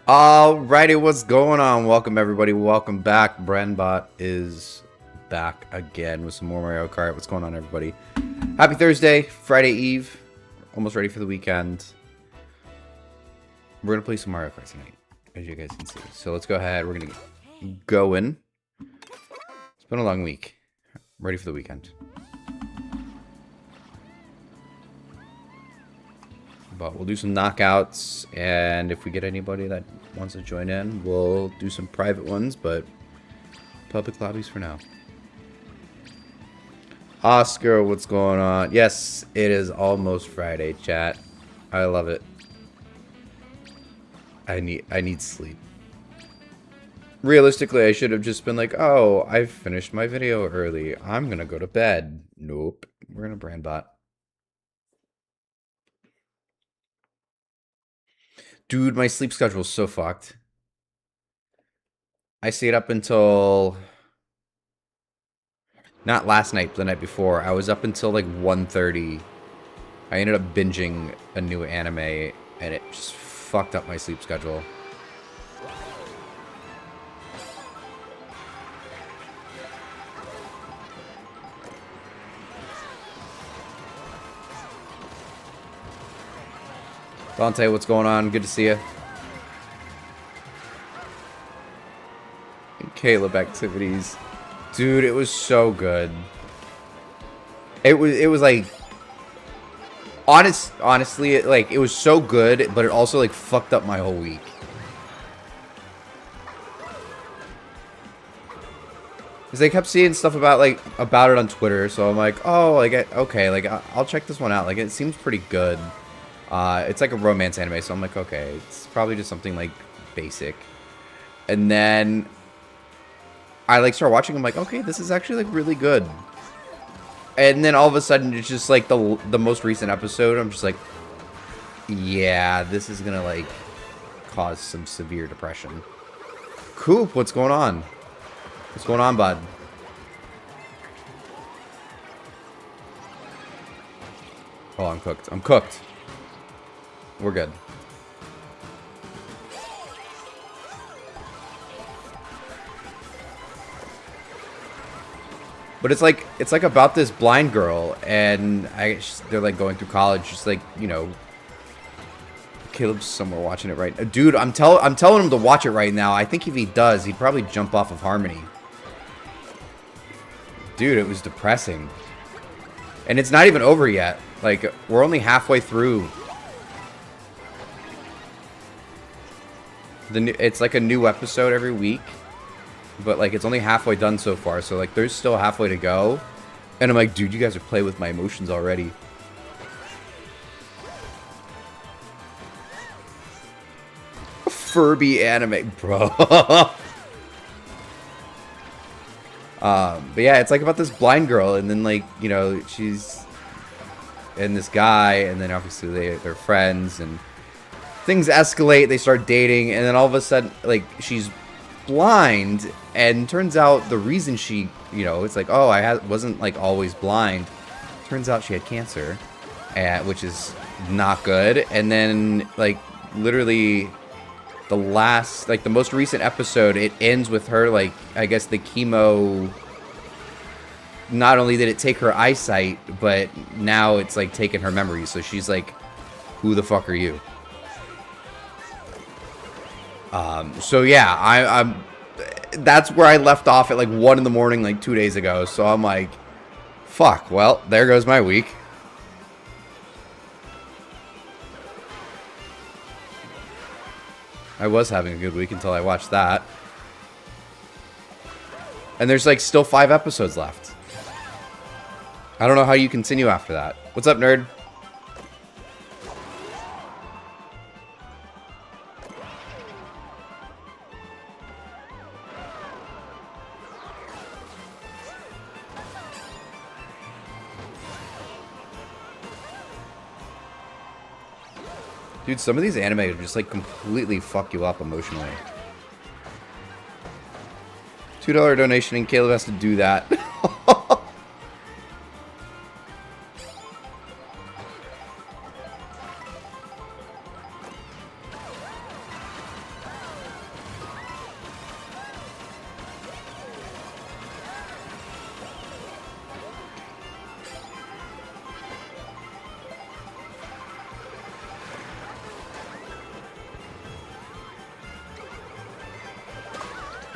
Alrighty, what's going on? Welcome everybody, welcome back. Brandbot is back again with some more Mario Kart. What's going on, everybody? Happy Thursday, Friday Eve. Almost ready for the weekend. We're gonna play some Mario Kart tonight, as you guys can see. So let's go ahead, we're gonna go in. It's been a long week. Ready for the weekend. But we'll do some knockouts, and if we get anybody that wants to join in, we'll do some private ones, but public lobbies for now. Oscar, what's going on? Yes, it is almost Friday, chat. I love it. I need sleep. Realistically, I should have just been like, oh, I finished my video early. I'm gonna go to bed. Nope. We're gonna Brandbot. Dude, my sleep schedule is so fucked. I stayed up until... Not last night, but the night before. I was up until like 1:30. I ended up binging a new anime, and it just fucked up my sleep schedule. Dante, what's going on? Good to see you. Caleb activities. Dude, it was so good. It was like honestly, it was so good, but it also like fucked up my whole week. Cuz they kept seeing stuff about it on Twitter, so I'm like, "Oh, like okay, like I'll check this one out. Like it seems pretty good." It's like a romance anime, so I'm like, okay, it's probably just something like basic. And then I like start watching. I'm like, okay, this is actually like really good. And then all of a sudden, it's just like the most recent episode. I'm just like, yeah, this is gonna like cause some severe depression. Coop, what's going on? What's going on, bud? Oh, I'm cooked. I'm cooked. We're good. But it's like about this blind girl, and they're like going through college, just like, you know. Caleb's somewhere watching it right now. Dude, I'm telling him to watch it right now. I think if he does, he'd probably jump off of Harmony. Dude, it was depressing. And it's not even over yet. Like, we're only halfway through. It's like a new episode every week, but like it's only halfway done so far, so like there's still halfway to go. And I'm like, dude, you guys are playing with my emotions already. Furby anime, bro. But yeah, it's like about this blind girl, and then like, you know, she's and this guy, and then obviously they're friends, and things escalate, they start dating, and then all of a sudden, like, she's blind, and turns out the reason she, you know, it's like, oh, wasn't, like, always blind. Turns out she had cancer, which is not good. And then, like, literally, the most recent episode, it ends with her, like, I guess the chemo, not only did it take her eyesight, but now it's, like, taken her memory, so she's like, who the fuck are you? So yeah, I'm that's where I left off at like 1 in the morning, like 2 days ago. So I'm like, fuck, well, there goes my week. I was having a good week until I watched that. And there's like still 5 episodes left. I don't know how you continue after that. What's up, nerd? Dude, some of these anime just like completely fuck you up emotionally. $2 donation and Caleb has to do that.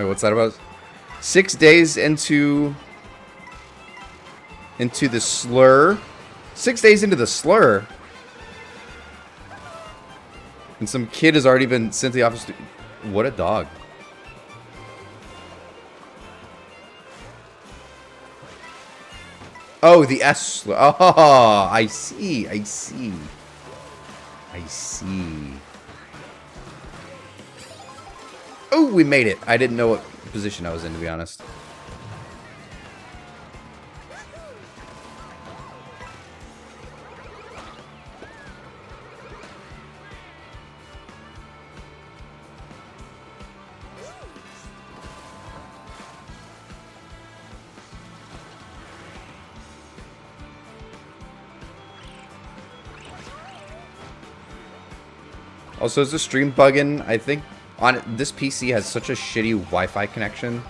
Wait, what's that about? 6 days into the slur. 6 days into the slur. And some kid has already been sent to the office. What a dog. Oh, the S slur. Oh, I see. I see. I see. Oh, we made it. I didn't know what position I was in, to be honest. Also, is the stream bugging? I think on this PC has such a shitty Wi-Fi connection.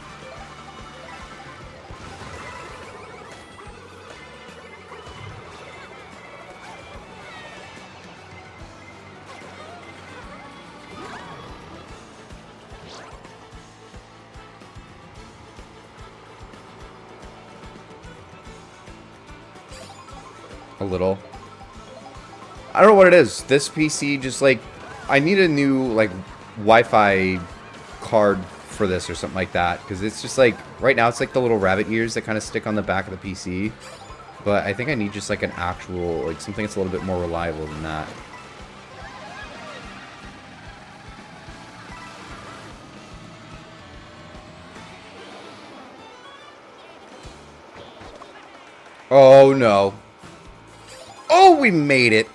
A little. I don't know what it is. This PC just like, I need a new like Wi-Fi card for this or something like that, because it's just like right now it's like the little rabbit ears that kind of stick on the back of the PC, but I think I need just like an actual, like something that's a little bit more reliable than that. Oh no. Oh, we made it.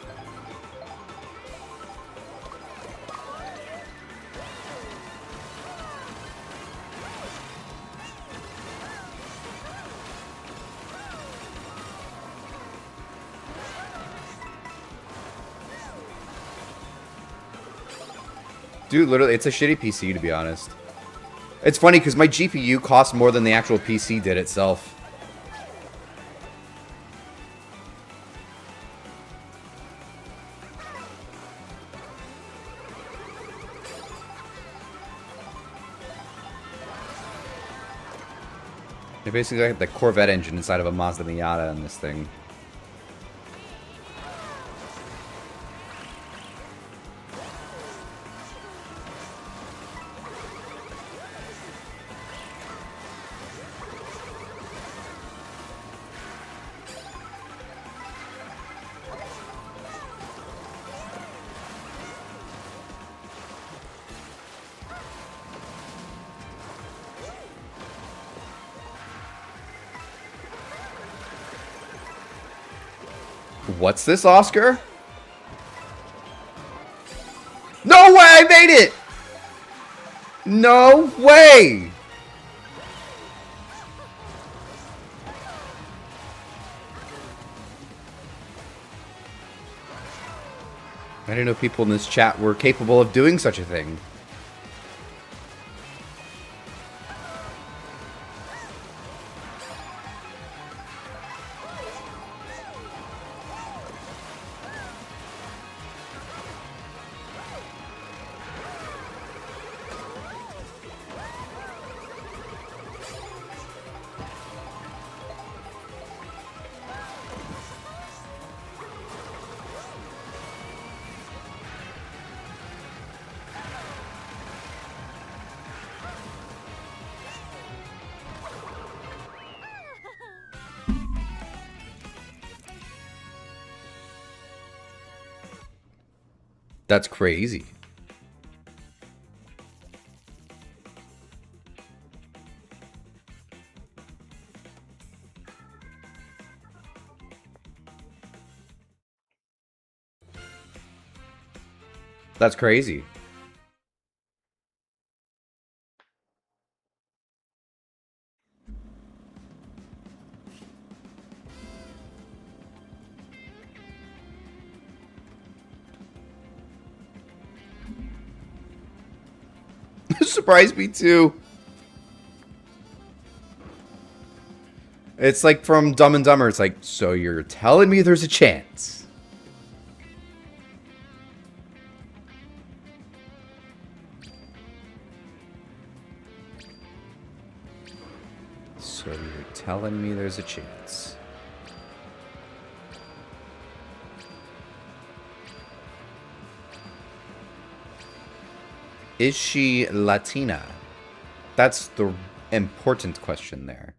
Dude, literally, it's a shitty PC, to be honest. It's funny, because my GPU costs more than the actual PC did itself. They basically got the Corvette engine inside of a Mazda Miata in this thing. What's this, Oscar? No way! I made it! No way! I didn't know people in this chat were capable of doing such a thing. That's crazy. That's crazy. Surprised me too. It's like from Dumb and Dumber. It's like, so you're telling me there's a chance? telling me there's a chance. Is she Latina? That's the important question there.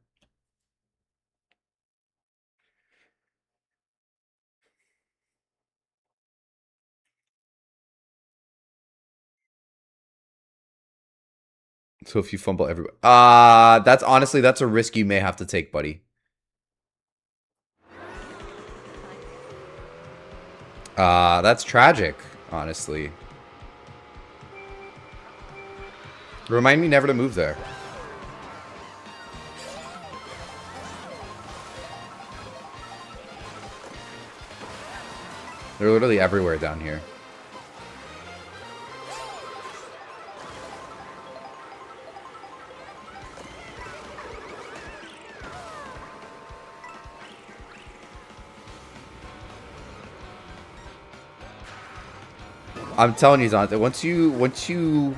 So if you fumble everywhere. That's honestly, that's a risk you may have to take, buddy. That's tragic, honestly. Remind me never to move there. They're literally everywhere down here. I'm telling you, Zonta, once you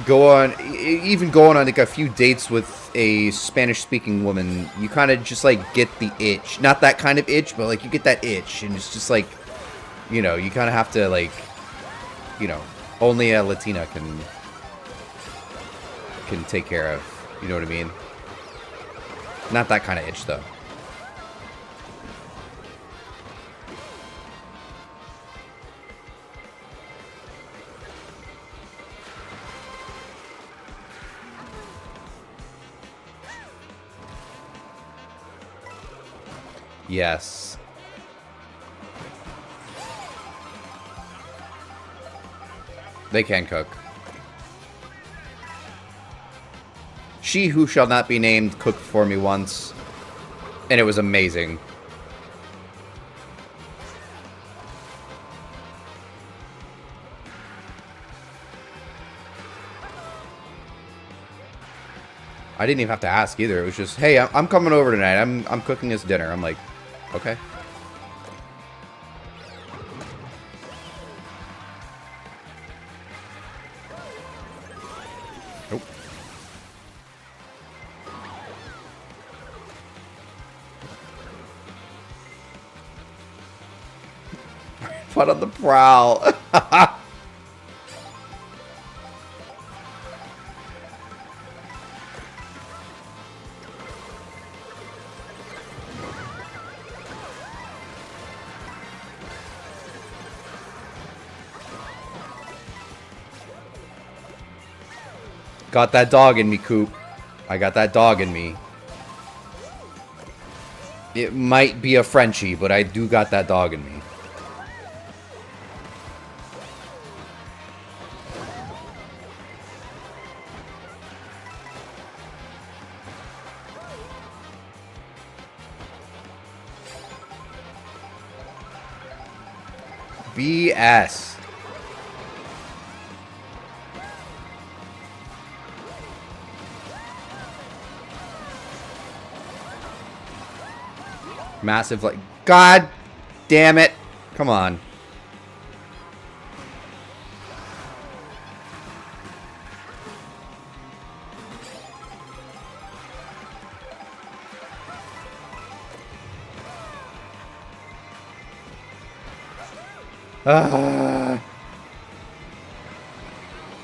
go on, even going on like a few dates with a Spanish-speaking woman, you kind of just like get the itch. Not that kind of itch, but like you get that itch, and it's just like, you know, you kind of have to like, you know, only a Latina can take care of. You know what I mean? Not that kind of itch though. Yes. They can cook. She who shall not be named cooked for me once, and it was amazing. I didn't even have to ask either. It was just, hey, I'm coming over tonight. I'm cooking us dinner. I'm like, okay. Nope. Put on the prowl. Got that dog in me, Coop. I got that dog in me. It might be a Frenchie, but I do got that dog in me. BS. Massive, like, God damn it. Come on.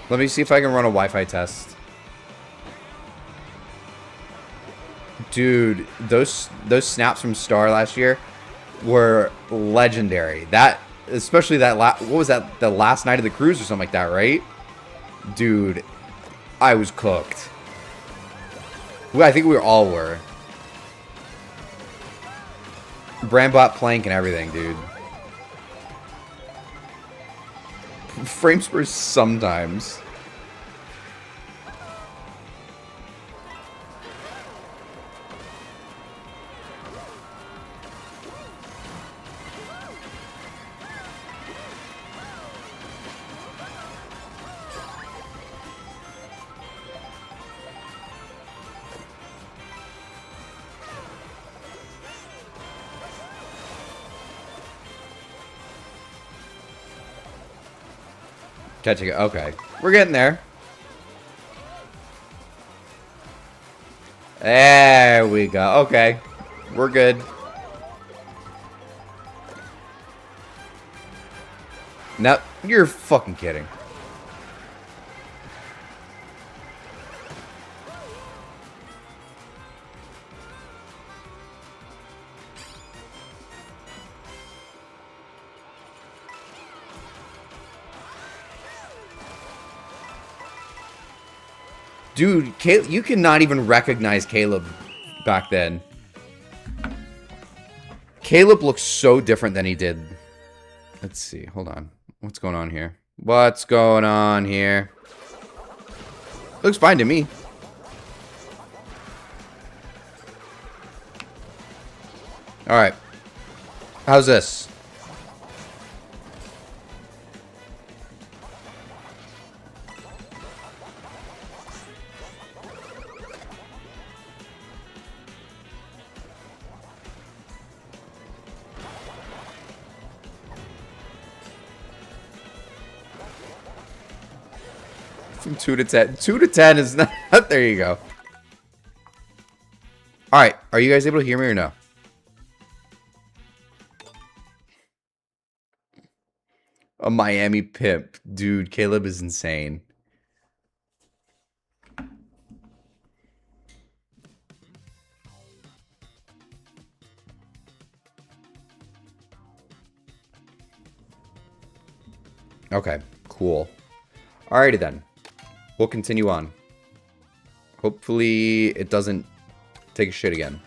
Let me see if I can run a Wi-Fi test. Dude, those snaps from Star last year were legendary. That, especially that what was that, the last night of the cruise or something like that, right? Dude, I was cooked. Well, I think we all were. Brambot plank and everything, dude. Frames per sometimes. Catching it. Okay. We're getting there. There we go. Okay. We're good. No, you're fucking kidding. Dude, you cannot even recognize Caleb back then. Caleb looks so different than he did. Let's see. Hold on. What's going on here? What's going on here? Looks fine to me. Alright. How's this? From 2 to 10. 2 to 10 is not... There you go. Alright. Are you guys able to hear me or no? A Miami pimp. Dude, Caleb is insane. Okay, cool. Alrighty then. We'll continue on. Hopefully it doesn't take a shit again.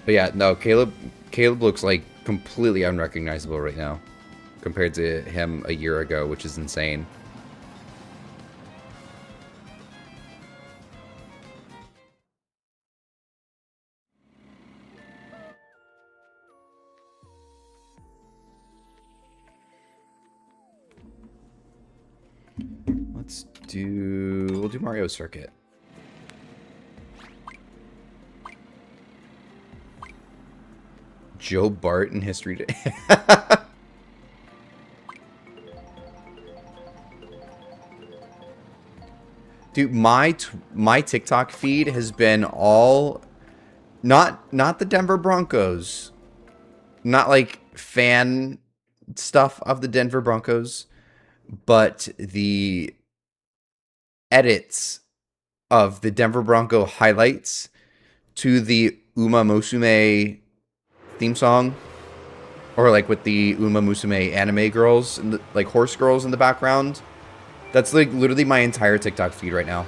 But yeah, no, Caleb looks like completely unrecognizable right now compared to him a year ago, which is insane. We'll do Mario Circuit. Joe Bart in History Day. Dude, my TikTok feed has been all not the Denver Broncos. Not like fan stuff of the Denver Broncos, but the edits of the Denver Bronco highlights to the Uma Musume theme song, or like with the Uma Musume anime girls and like horse girls in the background. That's like literally my entire TikTok feed right now.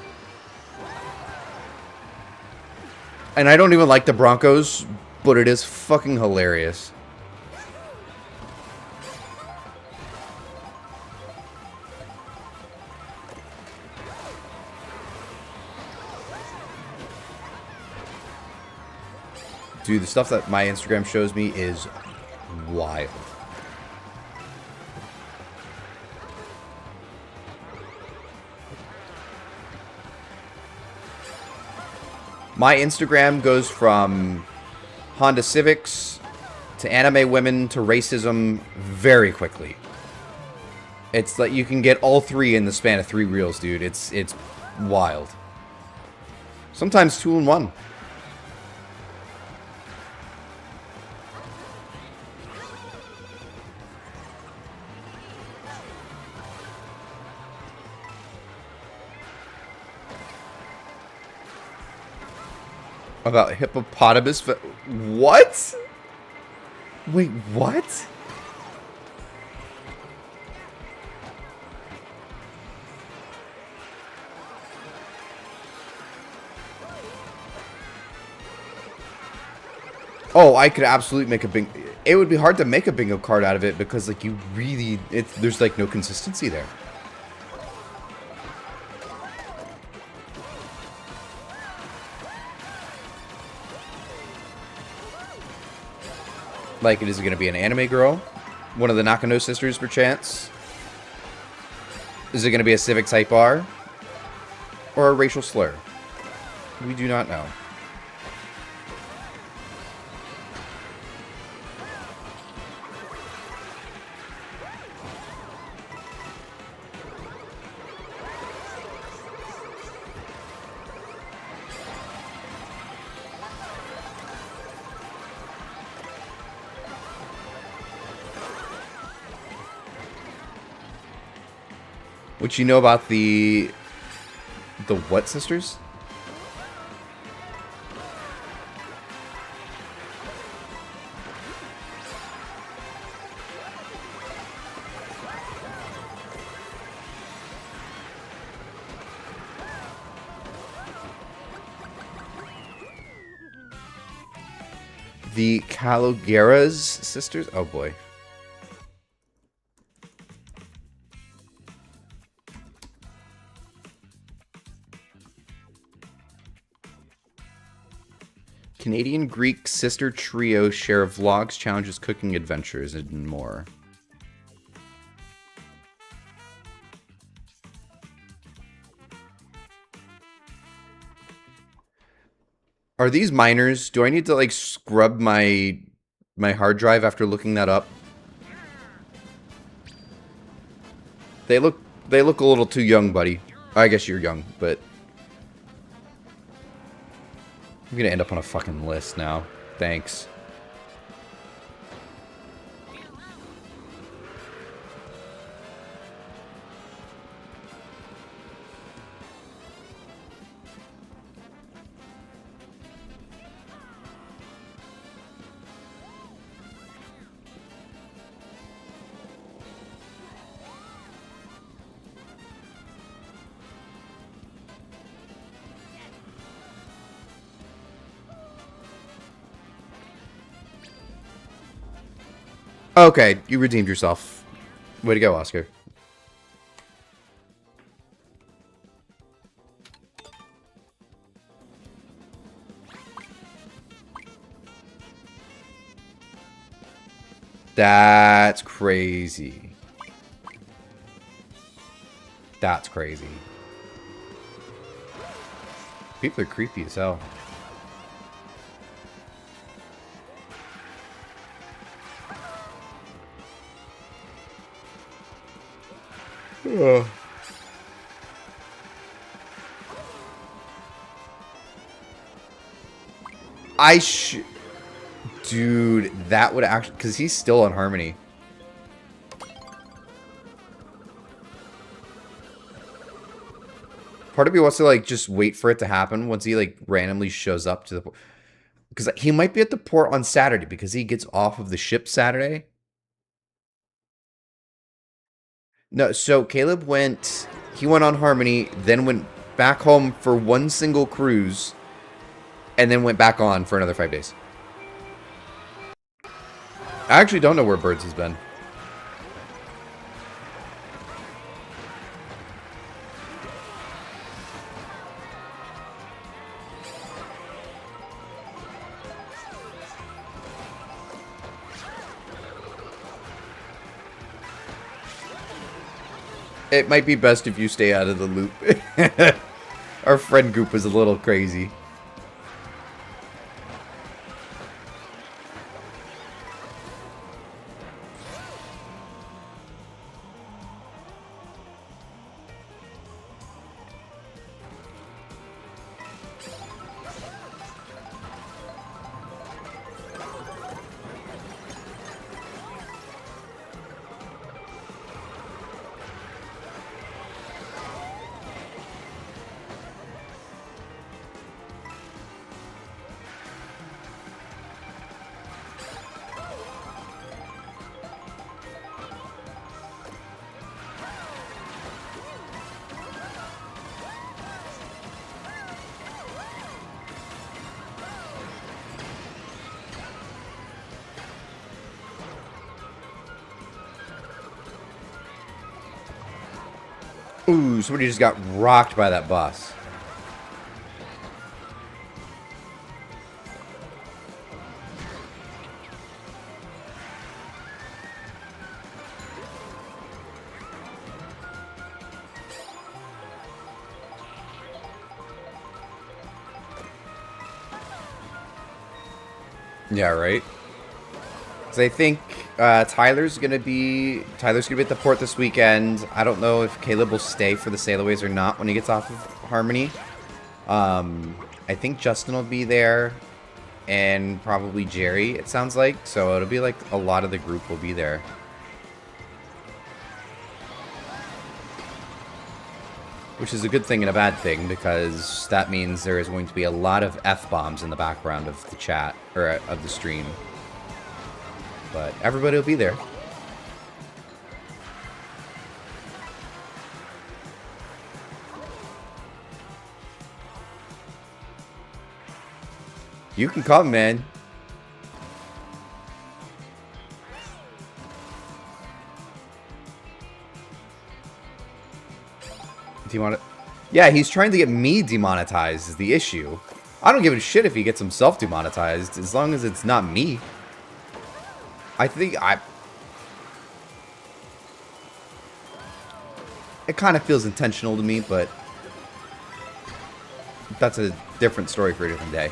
And I don't even like the Broncos, but it is fucking hilarious. Dude, the stuff that my Instagram shows me is wild. My Instagram goes from Honda Civics to anime women to racism very quickly. It's like you can get all three in the span of 3 reels, dude. It's wild. Sometimes 2 in 1. About hippopotamus. What? Wait, what? Oh, I could absolutely make a bingo. It would be hard to make a bingo card out of it because, like, you really, there's like no consistency there. Like, is it going to be an anime girl? One of the Nakano sisters, perchance? Is it going to be a civic type R? Or a racial slur? We do not know. What you know about the what sisters? The Calogera's sisters? Oh boy. Canadian Greek sister trio share vlogs, challenges, cooking adventures, and more. Are these minors? Do I need to like scrub my hard drive after looking that up? They look a little too young, buddy. I guess you're young, but I'm gonna end up on a fucking list now. Thanks. Okay, you redeemed yourself. Way to go, Oscar. That's crazy. That's crazy. People are creepy as hell. Ugh. Dude, that would actually... Because he's still on Harmony. Part of me wants to, like, just wait for it to happen once he, like, randomly shows up to the... Because he might be at the port on Saturday because he gets off of the ship Saturday. No, so Caleb went... He went on Harmony, then went back home for one single cruise, and then went back on for another 5 days. I actually don't know where Birds has been. It might be best if you stay out of the loop. Our friend group is a little crazy. Ooh, somebody just got rocked by that bus. Yeah, right. Because I think Tyler's gonna be at the port this weekend. I don't know if Caleb will stay for the Sailaways or not when he gets off of Harmony. I think Justin will be there, and probably Jerry. It sounds like so. It'll be like a lot of the group will be there. Which is a good thing and a bad thing, because that means there is going to be a lot of F-bombs in the background of the chat, or of the stream. But everybody will be there. You can come, man. Yeah, he's trying to get me demonetized is the issue. I don't give a shit if he gets himself demonetized, as long as it's not me. It kind of feels intentional to me, but that's a different story for a different day.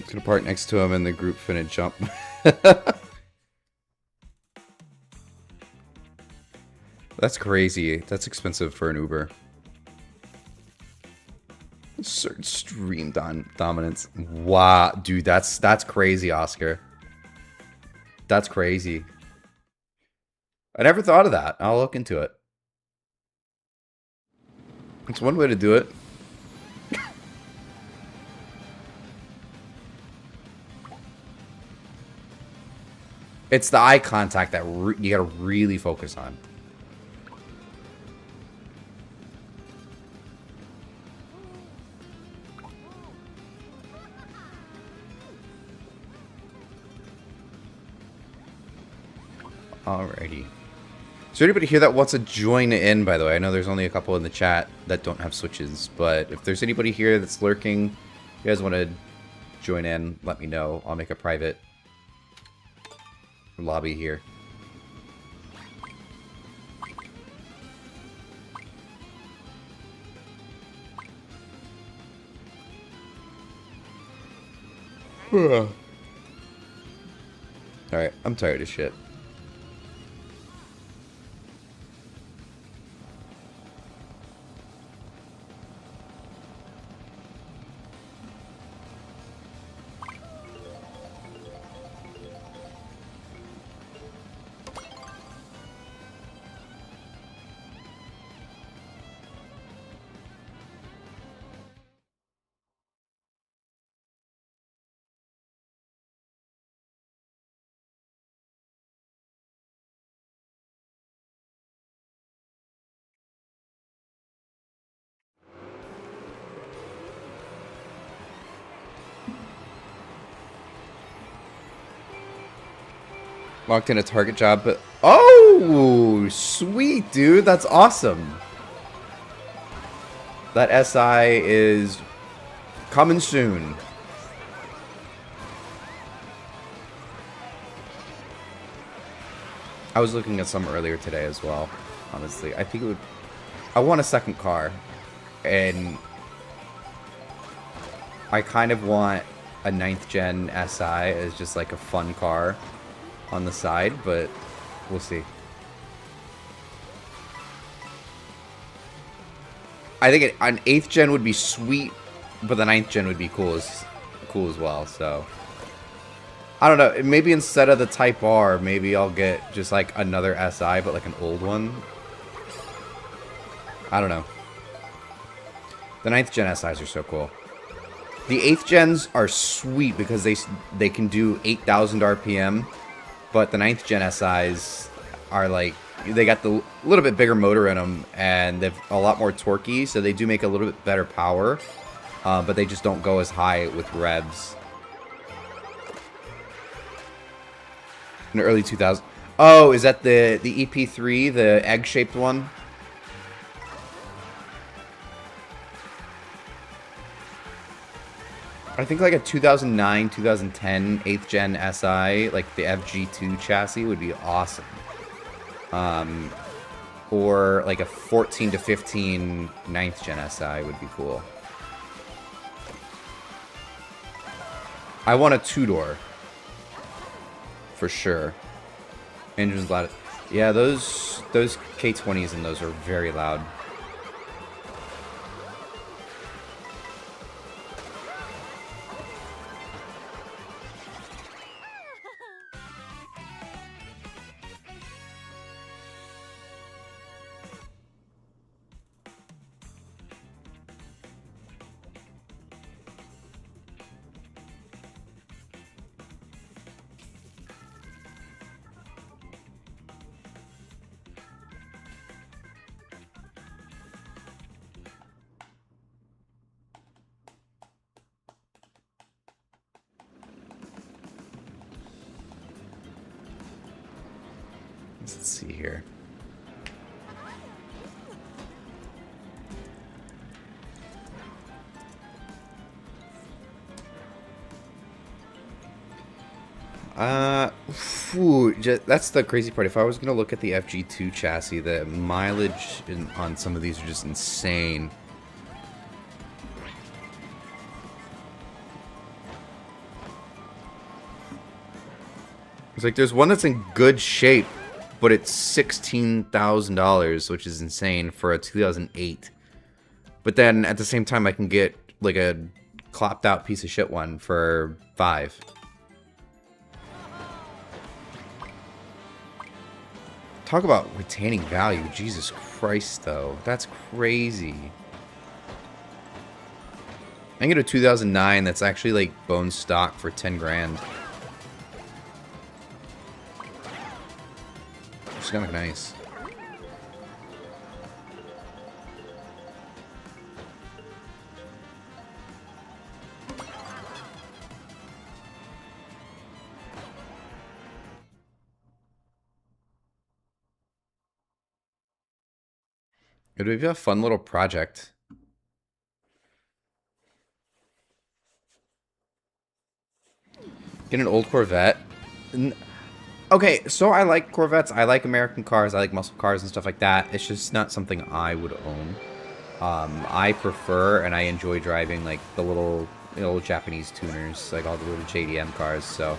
Gonna park next to him and the group finna jump. That's crazy. That's expensive for an Uber. Stream dominance. Wow, dude, that's crazy, Oscar. That's crazy. I never thought of that. I'll look into it. It's one way to do it. It's the eye contact that you gotta really focus on. Alrighty. Is there anybody here that wants to join in, by the way? I know there's only a couple in the chat that don't have switches, but if there's anybody here that's lurking, you guys want to join in, let me know. I'll make a private lobby here. Alright, I'm tired of shit. Locked in a target job, but oh, sweet, dude, that's awesome. That SI is coming soon. I was looking at some earlier today as well, honestly. I think it would... I want a second car, and I kind of want a 9th gen SI as just like a fun car on the side, but we'll see. I think an 8th gen would be sweet, but the 9th gen would be cool as well, so I don't know, maybe instead of the Type R, maybe I'll get just like another SI, but like an old one. I don't know. The 9th gen SIs are so cool. The 8th gens are sweet because they can do 8,000 RPM, but the 9th gen SIs are like, they got the little bit bigger motor in them, and they're a lot more torquey, so they do make a little bit better power, but they just don't go as high with revs. In the early 2000s. Oh, is that the EP3, the egg-shaped one? I think like a 2009, 2010 8th gen SI, like the FG2 chassis would be awesome. Or like a 14 to 15 9th gen SI would be cool. I want a two-door. For sure. Engine's loud. Yeah, those K20s and those are very loud. Let's see here. That's the crazy part. If I was going to look at the FG2 chassis, the mileage on some of these are just insane. It's like there's one that's in good shape, but it's $16,000, which is insane for a 2008. But then at the same time, I can get like a clapped out piece of shit one for $5. Talk about retaining value. Jesus Christ, though. That's crazy. I can get a 2009 that's actually like bone stock for 10 grand. It's kind of nice. It would be a fun little project. Get an old Corvette. Okay, so I like Corvettes. I like American cars. I like muscle cars and stuff like that. It's just not something I would own. I prefer and I enjoy driving like the little Japanese tuners, like all the little JDM cars. So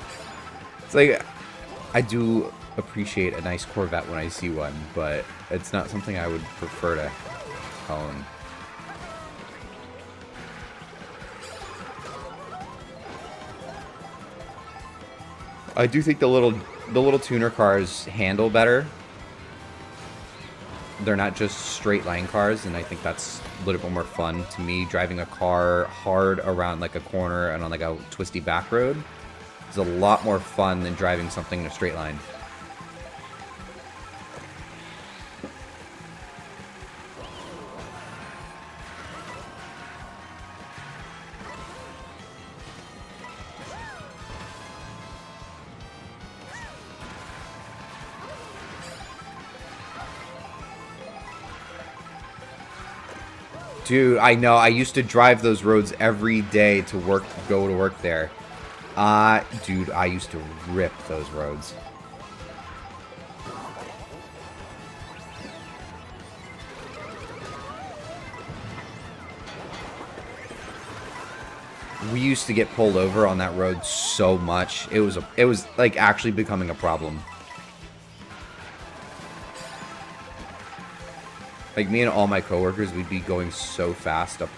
it's like I do appreciate a nice Corvette when I see one, but it's not something I would prefer to own. I do think the little tuner cars handle better. They're not just straight line cars, and I think that's a little bit more fun to me. Driving a car hard around like a corner and on like a twisty back road is a lot more fun than driving something in a straight line. Dude, I know. I used to drive those roads every day to work, go to work there. Dude, I used to rip those roads. We used to get pulled over on that road so much. It was like actually becoming a problem. Like, me and all my coworkers, we'd be going so fast up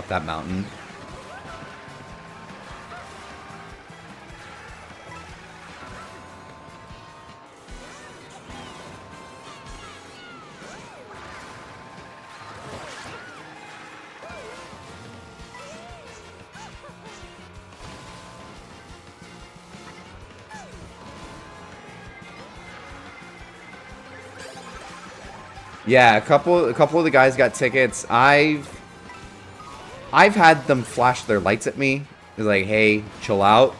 that mountain. Yeah, a couple of the guys got tickets. I've had them flash their lights at me. They're like, "Hey, chill out."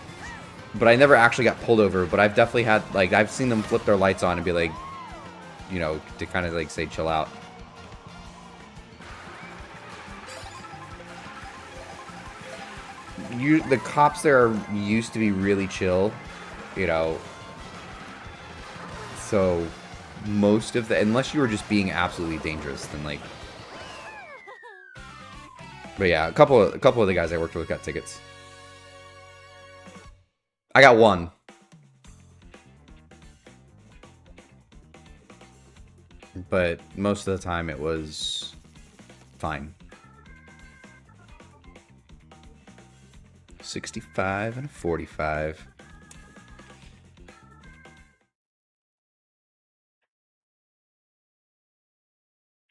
But I never actually got pulled over. But I've definitely had, like, I've seen them flip their lights on and be like, you know, to kind of, like, say, chill out. The cops there used to be really chill, you know. So most of the, unless you were just being absolutely dangerous, then like. But yeah, a couple of the guys I worked with got tickets. I got one. But most of the time it was fine. 65 and a 45.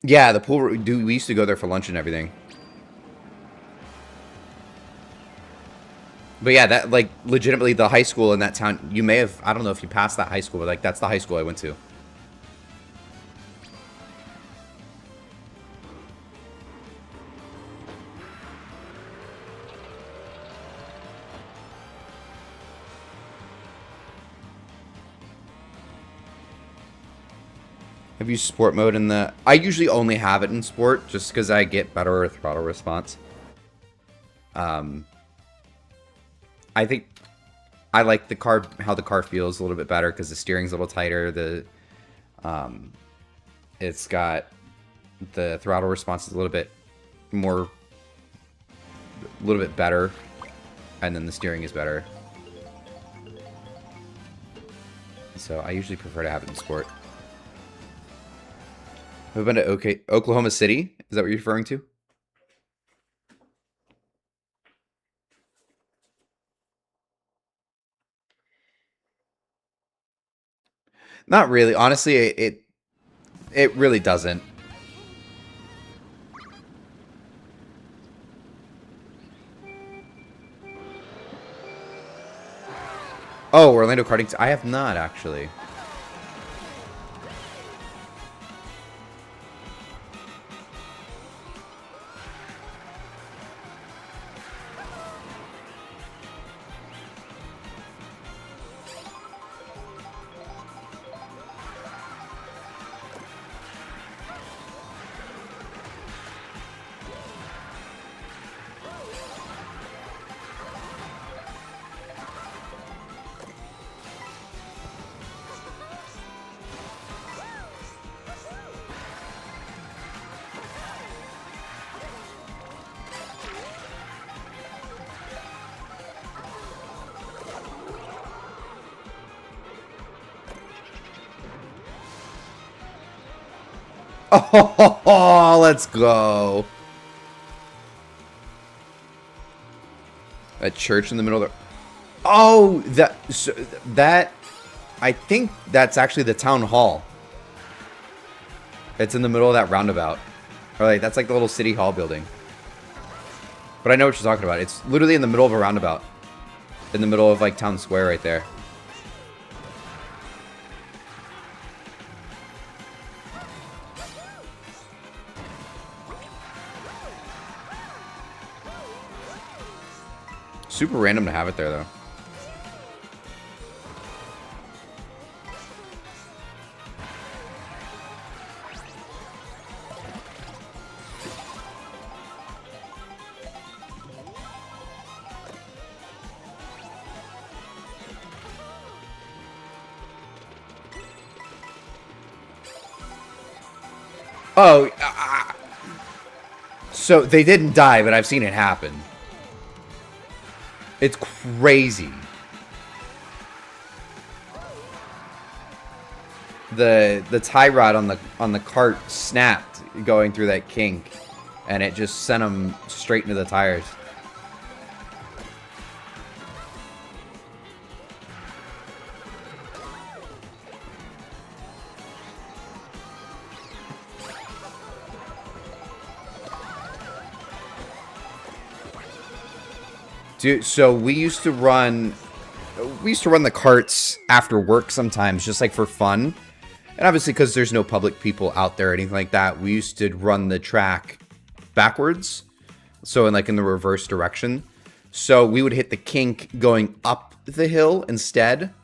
Yeah, the pool. We used to go there for lunch and everything. But yeah, that, like, legitimately the high school in that town, you may have, I don't know if you passed that high school, but like that's the high school I went to. Have you sport mode in the... I usually only have it in sport just because I get better throttle response. I think I like the car, how the car feels a little bit better because the steering's a little tighter. It's got the throttle response is a little bit more, a little bit better, and then the steering is better. So I usually prefer to have it in sport. Have you been to Oklahoma City? Is that what you're referring to? Not really. Honestly, it really doesn't. Oh, Orlando karting. I have not actually. Oh, let's go. A church in the middle of the... Oh, that... I think that's actually the town hall. It's in the middle of that roundabout. Or like, that's like the little city hall building. But I know what you're talking about. It's literally in the middle of a roundabout. In the middle of like town square right there. Super random to have it there, though. Oh, so they didn't die, but I've seen it happen. It's crazy. The tie rod on the cart snapped going through that kink, and it just sent them straight into the tires. Dude, so we used to run the carts after work sometimes, just like for fun. And obviously, because there's no public people out there or anything like that, we used to run the track backwards. So in the reverse direction. So we would hit the kink going up the hill instead.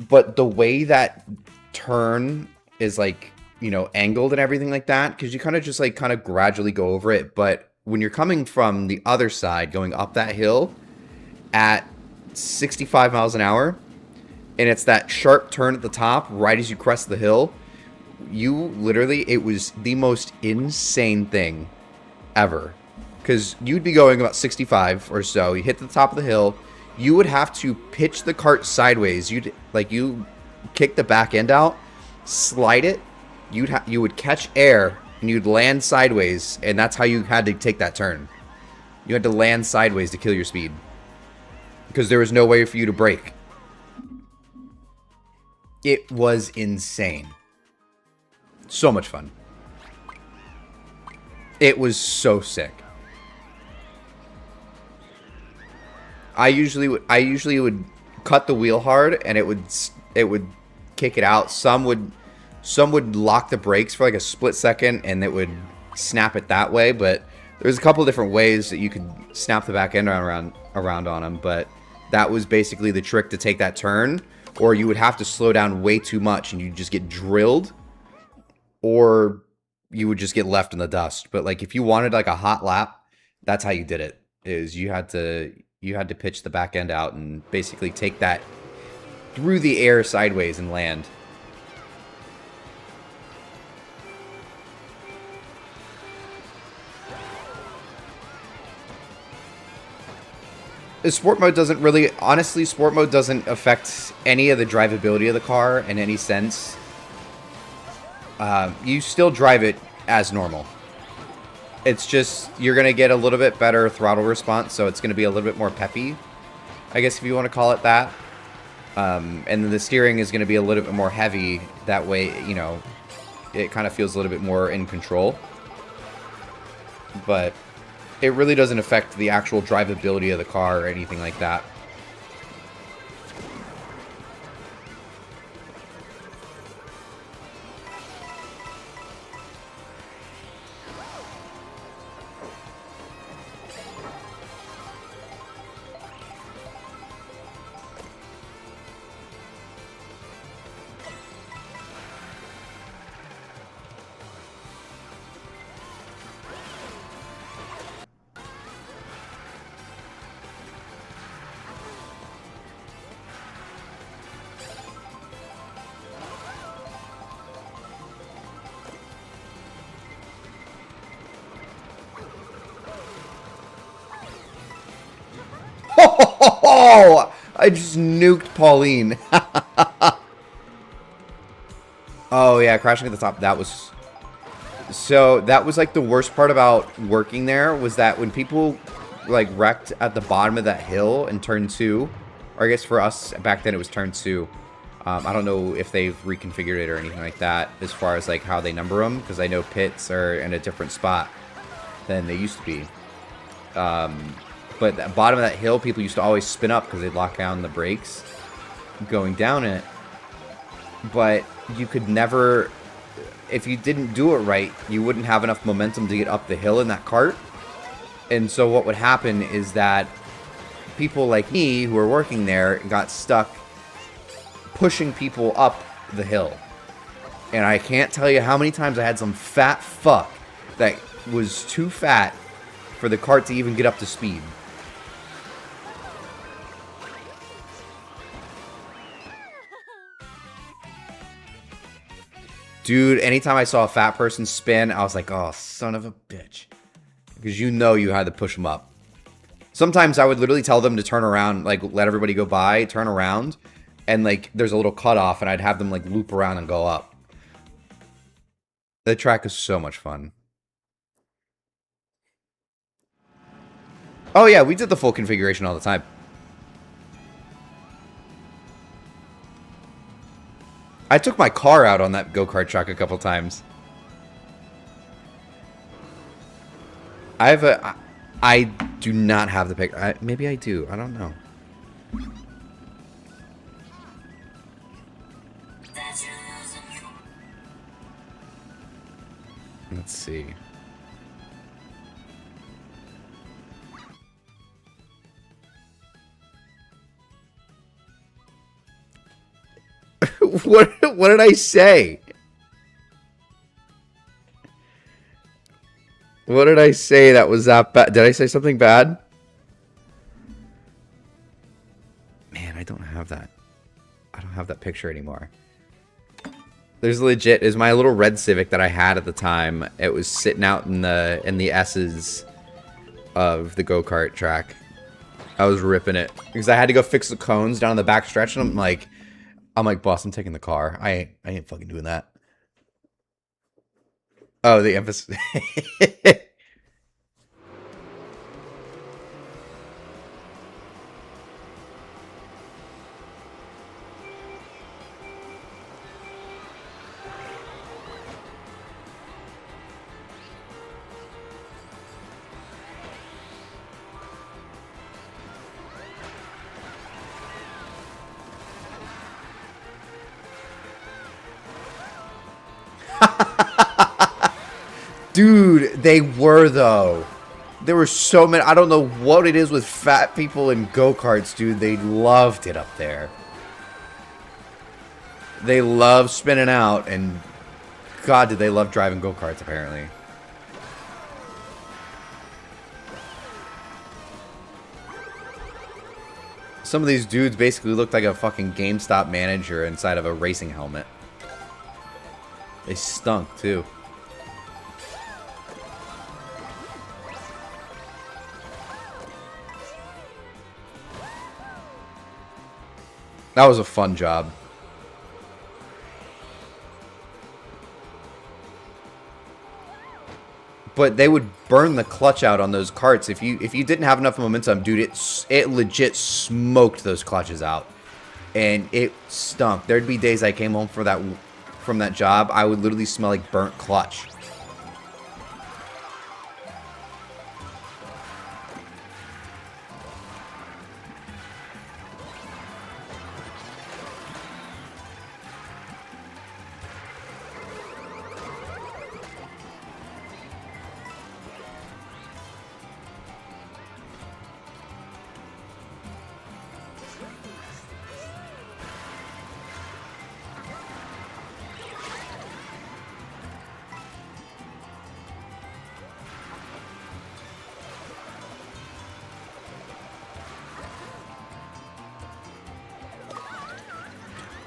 But the way that turn is like, you know, angled and everything like that, because you kind of just like kind of gradually go over it. But when you're coming from the other side going up that hill at 65 miles an hour, and it's that sharp turn at the top right as you crest the hill, you literally, it was the most insane thing ever. Because you'd be going about 65 or so, you hit the top of the hill, you would have to pitch the cart sideways. You kick the back end out, slide it, you would catch air, and you'd land sideways, and that's how you had to take that turn. You had to land sideways to kill your speed. Because there was no way for you to brake. It was insane. So much fun. It was so sick. I usually would cut the wheel hard, and it would kick it out. Some would lock the brakes for like a split second, and it would snap it that way. But there's a couple different ways that you could snap the back end around on them. But that was basically the trick to take that turn, or you would have to slow down way too much, and you'd just get drilled, or you would just get left in the dust. But like if you wanted like a hot lap, that's how you did it. Is you had to pitch the back end out and basically take that through the air sideways and land. Sport mode doesn't really, honestly, sport mode doesn't affect any of the drivability of the car in any sense. You still drive it as normal. It's just, you're going to get a little bit better throttle response, so it's going to be a little bit more peppy, I guess if you want to call it that. And then the steering is going to be a little bit more heavy. That way, you know, it kind of feels a little bit more in control. But it really doesn't affect the actual drivability of the car or anything like that. Oh, I just nuked Pauline. Oh, yeah, crashing at the top. That was... So, that was, like, the worst part about working there was that when people, like, wrecked at the bottom of that hill in turn 2, or I guess for us, back then it was turn 2. I don't know if they've reconfigured it or anything like that as far as, like, how they number them, because I know pits are in a different spot than they used to be. But at the bottom of that hill, people used to always spin up because they'd lock down the brakes going down it. But you could never, if you didn't do it right, you wouldn't have enough momentum to get up the hill in that cart. And so what would happen is that people like me who were working there got stuck pushing people up the hill. And I can't tell you how many times I had some fat fuck that was too fat for the cart to even get up to speed. Dude, anytime I saw a fat person spin, I was like, oh, son of a bitch. Because you know you had to push them up. Sometimes I would literally tell them to turn around, like, let everybody go by, turn around, and, like, there's a little cutoff, and I'd have them, like, loop around and go up. The track is so much fun. Oh, yeah, we did the full configuration all the time. I took my car out on that go-kart track a couple times. I do not have the pic. Maybe I do. I don't know. Let's see. What did I say? What did I say that was that bad? Did I say something bad? Man, I don't have that. I don't have that picture anymore. There's legit is my little red Civic that I had at the time. It was sitting out in the S's of the go-kart track. I was ripping it because I had to go fix the cones down the back stretch, and I'm like, boss, I'm taking the car. I ain't fucking doing that. Oh, the emphasis. Dude, they were though. There were so many. I don't know what it is with fat people in go-karts, dude. They loved it up there. They love spinning out, and God, did they love driving go-karts, apparently. Some of these dudes basically looked like a fucking GameStop manager inside of a racing helmet. They stunk, too. That was a fun job. But they would burn the clutch out on those carts if you didn't have enough momentum, dude. It legit smoked those clutches out, and it stunk. There'd be days I came home from that job, I would literally smell like burnt clutch.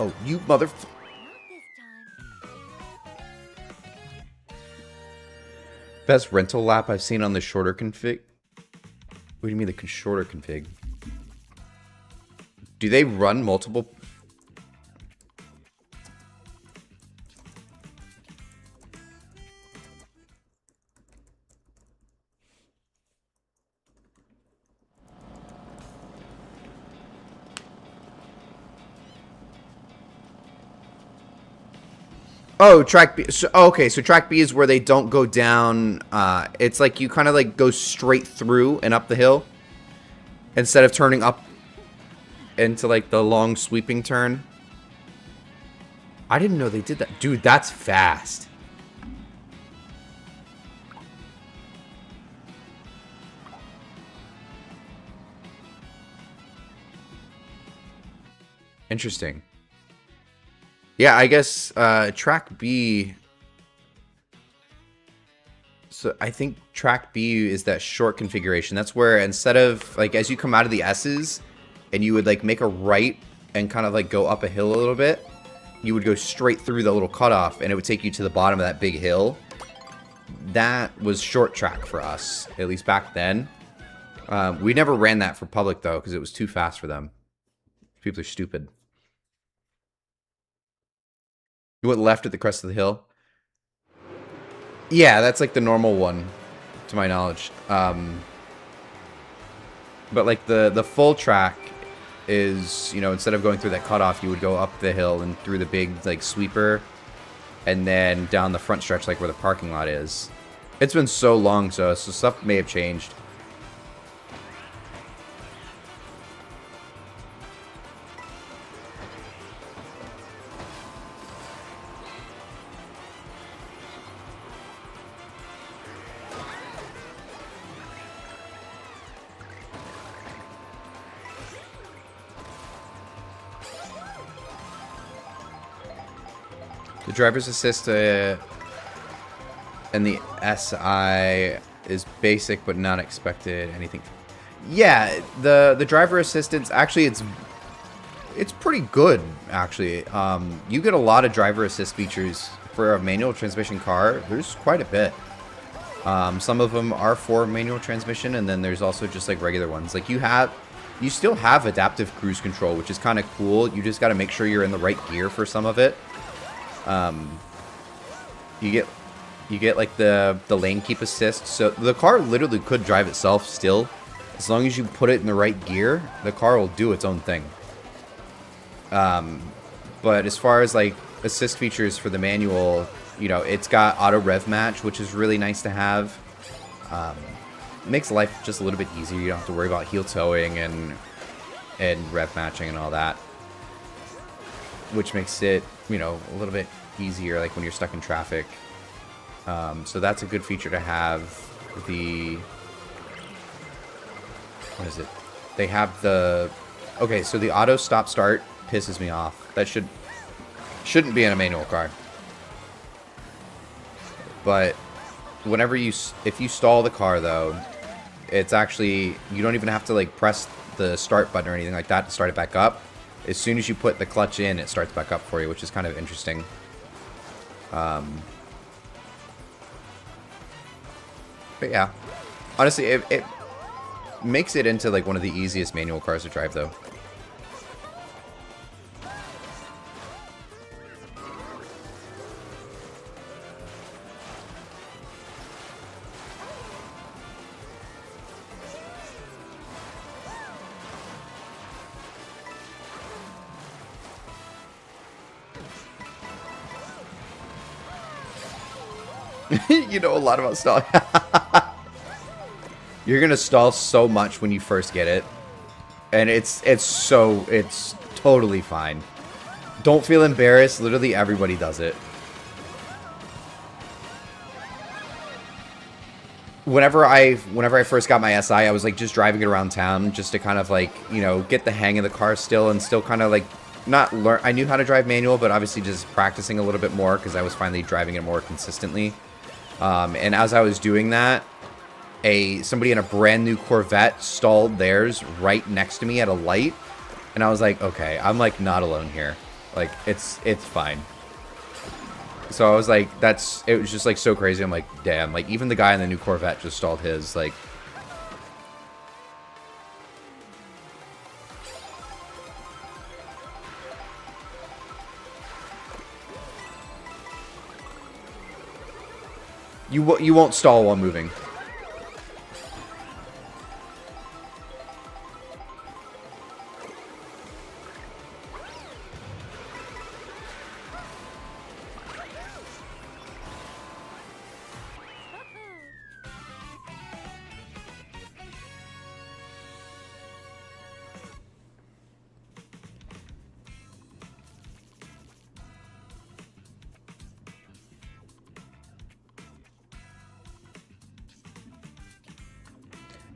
Oh, you motherfucker. Best rental lap I've seen on the shorter config. What do you mean the shorter config? Do they run multiple? Oh, track B. So, okay, so track B is where they don't go down. It's like you kind of like go straight through and up the hill instead of turning up into like the long sweeping turn. I didn't know they did that. Dude, that's fast. Interesting. Yeah, I guess track B. So I think track B is that short configuration. That's where instead of like as you come out of the S's and you would like make a right and kind of like go up a hill a little bit, you would go straight through the little cutoff and it would take you to the bottom of that big hill. That was short track for us, at least back then. We never ran that for public though because it was too fast for them. People are stupid. You went left at the crest of the hill? Yeah, that's like the normal one, to my knowledge. But like the full track is, you know, instead of going through that cutoff, you would go up the hill and through the big like sweeper, and then down the front stretch, like where the parking lot is. It's been so long, so stuff may have changed. The driver's assist and the SI is basic but not expected. Anything? Yeah, the driver assistance actually it's pretty good actually. You get a lot of driver assist features for a manual transmission car. There's quite a bit. Some of them are for manual transmission, and then there's also just like regular ones. Like you still have adaptive cruise control, which is kind of cool. You just got to make sure you're in the right gear for some of it. You get like the lane keep assist. So the car literally could drive itself still. As long as you put it in the right gear, the car will do its own thing. But as far as like assist features for the manual, you know, it's got auto rev match, which is really nice to have. Makes life just a little bit easier. You don't have to worry about heel towing and rev matching and all that, which makes it, you know, a little bit easier like when you're stuck in traffic. So that's a good feature to have. What is it? They have the... Okay, so the auto stop start pisses me off. That shouldn't be in a manual car. But whenever if you stall the car though, it's actually, you don't even have to like press the start button or anything like that to start it back up. As soon as you put the clutch in, it starts back up for you, which is kind of interesting. But yeah, honestly, it makes it into like one of the easiest manual cars to drive though. You know a lot about stalling. You're gonna stall so much when you first get it, and it's totally fine. Don't feel embarrassed. Literally everybody does it. Whenever I first got my SI, I was like just driving it around town just to kind of like, you know, get the hang of the car still, and still kind of like not learn. I knew how to drive manual, but obviously just practicing a little bit more because I was finally driving it more consistently. And as I was doing that, somebody in a brand new Corvette stalled theirs right next to me at a light, and I was like, okay, I'm like not alone here. Like it's fine. So I was like, it was just like so crazy. I'm like, damn, like even the guy in the new Corvette just stalled his, like. You won't stall while moving.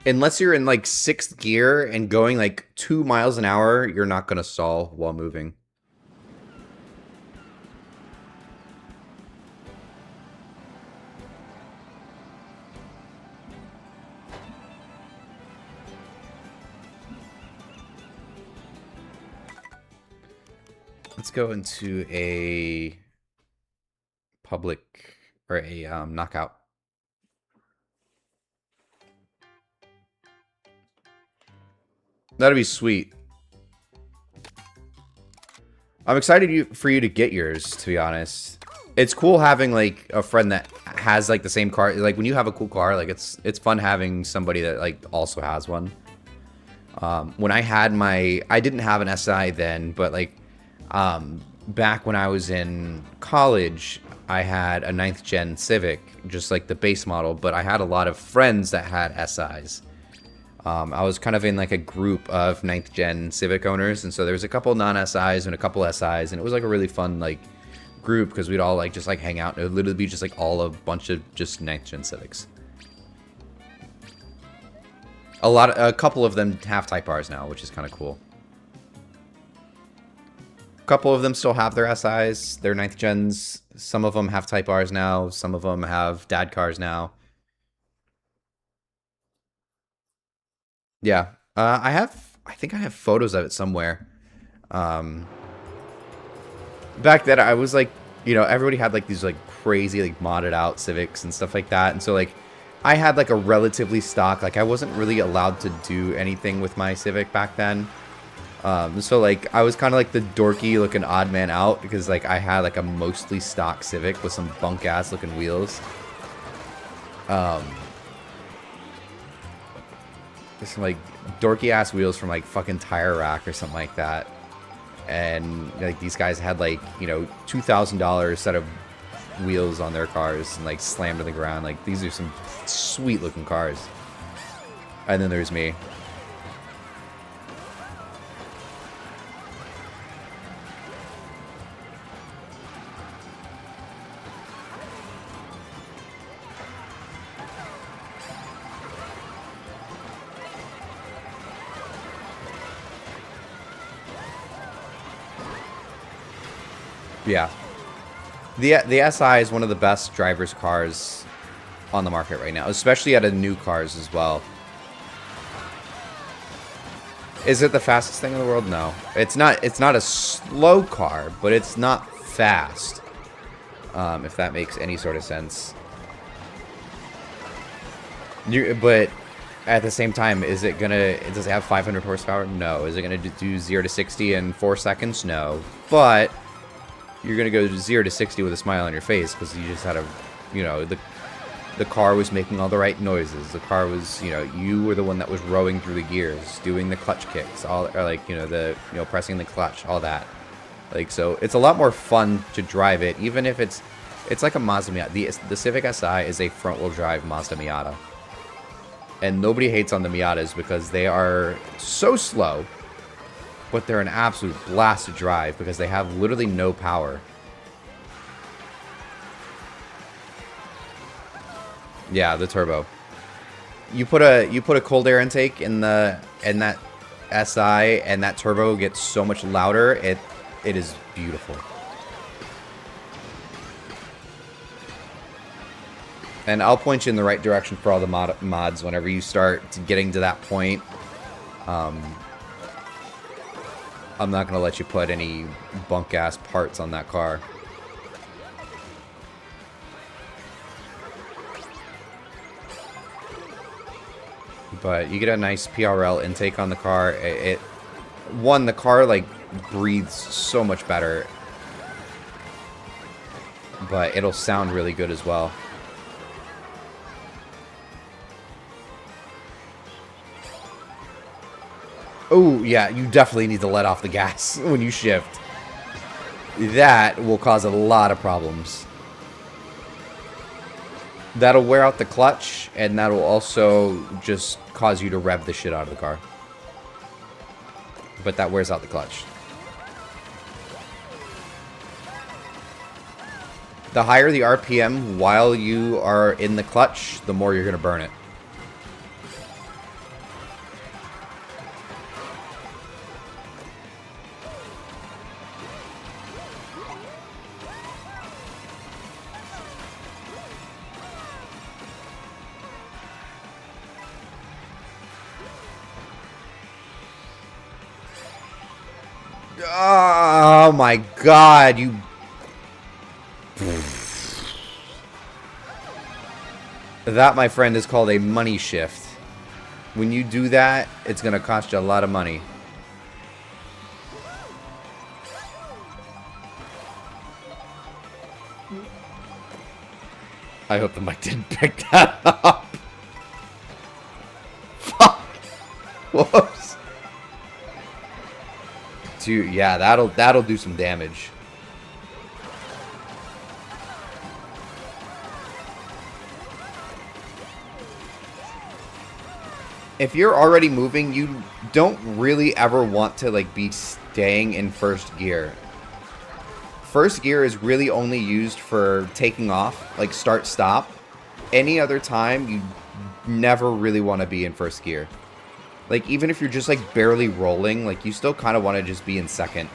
Unless you're in like 6th gear and going like 2 miles an hour, you're not gonna stall while moving. Let's go into a public or a knockout. That'd be sweet. I'm excited for you to get yours, to be honest. It's cool having like a friend that has like the same car. Like when you have a cool car, like it's fun having somebody that like also has one. When I didn't have an SI then, but like back when I was in college, I had a 9th gen Civic, just like the base model, but I had a lot of friends that had SIs. I was kind of in like a group of 9th gen Civic owners, and so there was a couple non-SIs and a couple SIs, and it was like a really fun like group because we'd all like just like hang out. It would literally be just like all a bunch of just 9th gen Civics. A couple of them have Type Rs now, which is kind of cool. couple of them still have their SIs, their 9th gens. Some of them have Type Rs now. Some of them have dad cars now. Yeah. I think I have photos of it somewhere. Back then, I was like, you know, everybody had like these like crazy like modded out Civics and stuff like that. And so like, I had like a relatively stock, like I wasn't really allowed to do anything with my Civic back then. So like I was kind of like the dorky looking odd man out because like I had like a mostly stock Civic with some bunk ass looking wheels. Some like dorky ass wheels from like fucking Tire Rack or something like that. And like these guys had like, you know, $2,000 set of wheels on their cars and like slammed to the ground. Like these are some sweet looking cars. And then there's me. Yeah. The SI is one of the best driver's cars on the market right now, especially out of new cars as well. Is it the fastest thing in the world? No. It's not a slow car, but it's not fast. If that makes any sort of sense. But at the same time, does it have 500 horsepower? No. Is it gonna do 0 to 60 in 4 seconds? No. But you're gonna go 0 to 60 with a smile on your face because you just had a, you know, the car was making all the right noises. The car was, you know, you were the one that was rowing through the gears, doing the clutch kicks, or like, you know, pressing the clutch, all that. Like, so it's a lot more fun to drive it, even if it's like a Mazda Miata. The Civic Si is a front-wheel drive Mazda Miata, and nobody hates on the Miatas because they are so slow. But they're an absolute blast to drive because they have literally no power. Yeah, the turbo. You put a cold air intake in that SI and that turbo gets so much louder. It is beautiful. And I'll point you in the right direction for all the mods whenever you start getting to that point. I'm not going to let you put any bunk-ass parts on that car. But you get a nice PRL intake on the car. The car, like, breathes so much better. But it'll sound really good as well. Oh, yeah, you definitely need to let off the gas when you shift. That will cause a lot of problems. That'll wear out the clutch, and that'll also just cause you to rev the shit out of the car. But that wears out the clutch. The higher the RPM while you are in the clutch, the more you're going to burn it. Oh my god, you... That, my friend, is called a money shift. When you do that, it's going to cost you a lot of money. I hope the mic didn't pick that up. Fuck. Whoops. Dude, yeah, that'll do some damage. If you're already moving, you don't really ever want to like be staying in first gear. First gear is really only used for taking off, like start stop. Any other time, you never really want to be in first gear. Like even if you're just like barely rolling, like you still kind of want to just be in second.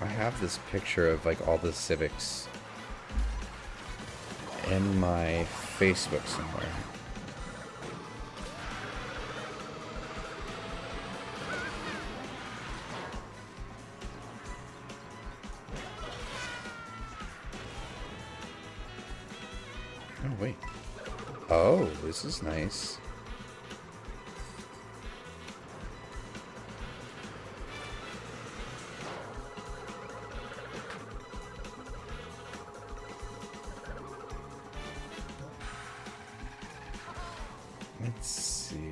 I have this picture of like all the Civics in my Facebook somewhere. Oh, wait. Oh, this is nice. Let's see.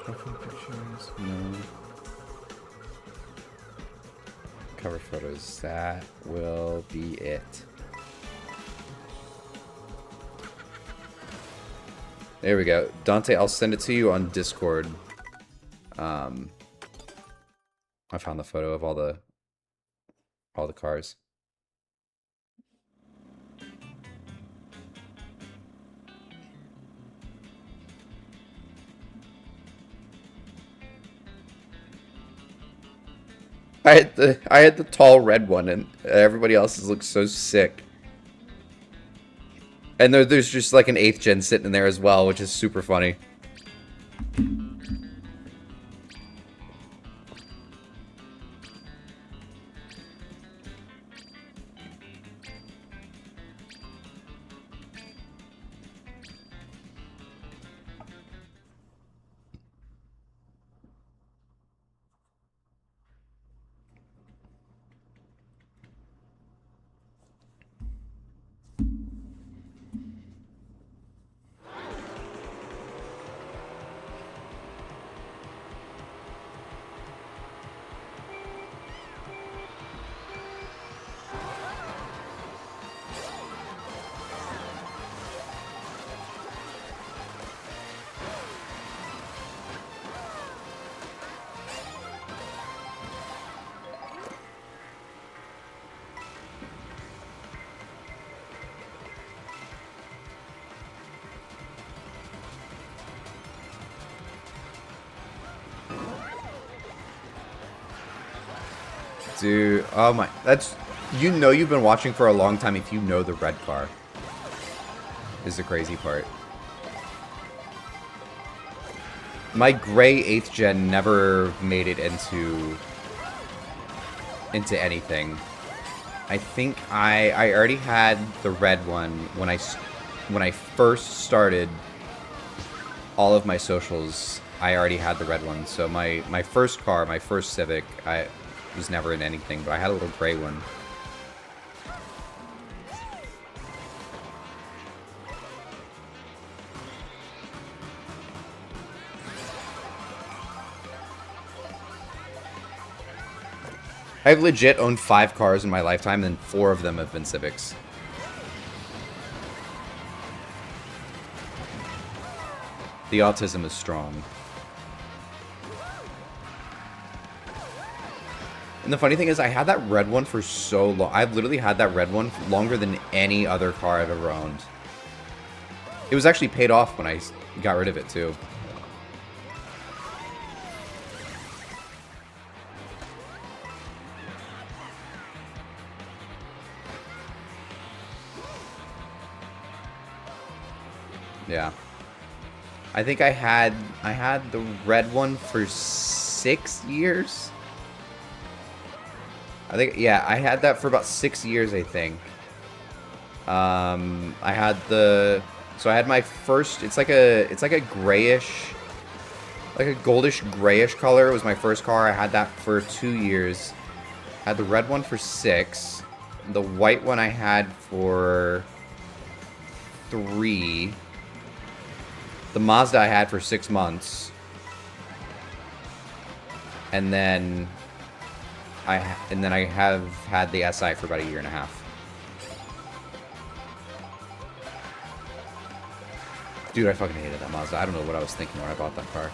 Profile pictures? No. Cover photos. That will be it. There we go. Dante, I'll send it to you on Discord. I found the photo of all the cars. I had the tall red one, and everybody else's looks so sick. And there's just like an 8th gen sitting in there as well, which is super funny. Dude, oh my, that's, you know you've been watching for a long time if you know the red car. Is the crazy part. My gray 8th gen never made it into anything. I think I already had the red one when I first started all of my socials. I already had the red one. So my first car, my first Civic, I was never in anything, but I had a little gray one. I've legit owned 5 cars in my lifetime, and 4 of them have been Civics. The autism is strong. And the funny thing is, I had that red one for so long. I've literally had that red one for longer than any other car I've ever owned. It was actually paid off when I got rid of it, too. Yeah. I think I had the red one for 6 years. I think, yeah, I had that for about 6 years, I think. I had so I had my first, it's like a grayish, like a goldish grayish color. It was my first car. I had that for 2 years. I had the red one for 6. The white one I had for 3. The Mazda I had for 6 months. And then I have had the SI for about a year and a half. Dude, I fucking hated that Mazda. I don't know what I was thinking when I bought that car.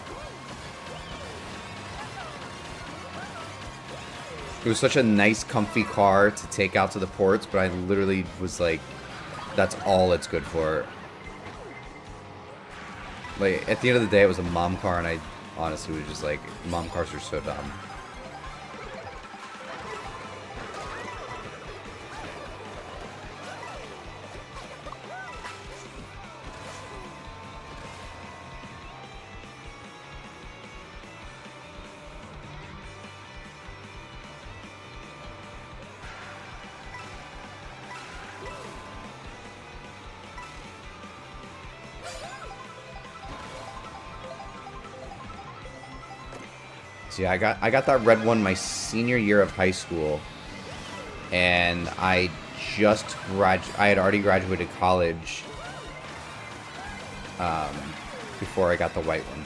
It was such a nice, comfy car to take out to the ports, but I literally was like, that's all it's good for. Like, at the end of the day, it was a mom car, and I honestly was just like, mom cars are so dumb. So yeah, I got that red one my senior year of high school, and I had already graduated college um, before I got the white one.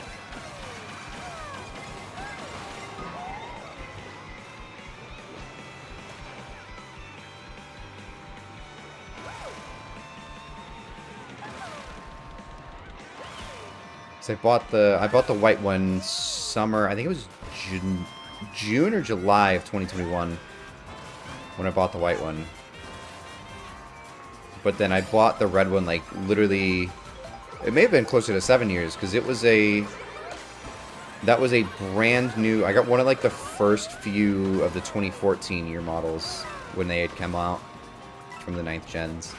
So I bought the white one summer. I think it was June or July of 2021 when I bought the white one. But then I bought the red one like literally. It may have been closer to 7 years because that was a brand new. I got one of like the first few of the 2014 year models when they had come out from the 9th gens.